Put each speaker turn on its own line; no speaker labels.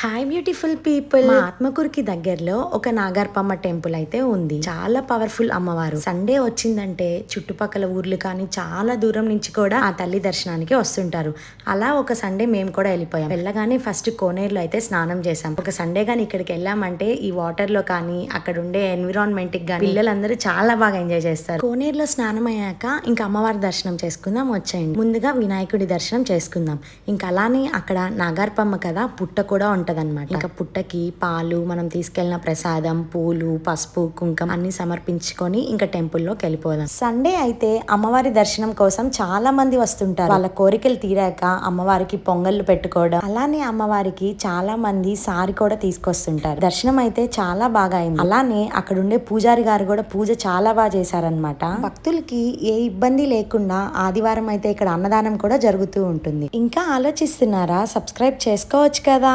Hi beautiful people, మా ఆత్మకూరుకి దగ్గరలో ఒక నాగార్పమ్మ టెంపుల్ అయితే ఉంది. చాలా పవర్ఫుల్ అమ్మవారు. సండే వచ్చిందంటే చుట్టుపక్కల ఊర్లు కానీ చాలా దూరం నుంచి కూడా ఆ తల్లి దర్శనానికి వస్తుంటారు. అలా ఒక సండే మేము కూడా వెళ్ళిపోయాం. వెళ్ళగానే ఫస్ట్ కోనేరులో అయితే స్నానం చేసాం. ఒక సండే గానీ ఇక్కడికి వెళ్ళామంటే ఈ వాటర్ లో కానీ అక్కడ ఉండే ఎన్విరాన్మెంట్ కి కానీ పిల్లలందరూ చాలా బాగా ఎంజాయ్ చేస్తారు. కోనేరులో స్నానం అయ్యాక ఇంకా అమ్మవారి దర్శనం చేసుకుందాం వచ్చేయండి. ముందుగా వినాయకుడి దర్శనం చేసుకుందాం. ఇంకా అలానే అక్కడ నాగార్పమ్మ కదా పుట్ట కూడా ఉంటదన్నమాట. ఇంకా పుట్టకి పాలు, మనం తీసుకెళ్లిన ప్రసాదం, పూలు, పసుపు, కుంకుమ అన్ని సమర్పించుకొని ఇంకా టెంపుల్లోకి వెళ్ళిపోదాం. సండే అయితే అమ్మవారి దర్శనం కోసం చాలా మంది వస్తుంటారు. వాళ్ళ కోరికలు తీరాక అమ్మవారికి పొంగళ్ళు పెట్టుకోవడం, అలానే అమ్మవారికి చాలా మంది సారి కూడా తీసుకొస్తుంటారు. దర్శనం అయితే చాలా బాగా అయింది. అలానే అక్కడ ఉండే పూజారి గారు కూడా పూజ చాలా బాగా చేశారనమాట. భక్తులకి ఏ ఇబ్బంది లేకుండా ఆదివారం అయితే ఇక్కడ అన్నదానం కూడా జరుగుతూ ఉంటుంది. ఇంకా ఆలోచిస్తున్నారా? సబ్స్క్రైబ్ చేసుకోవచ్చు కదా.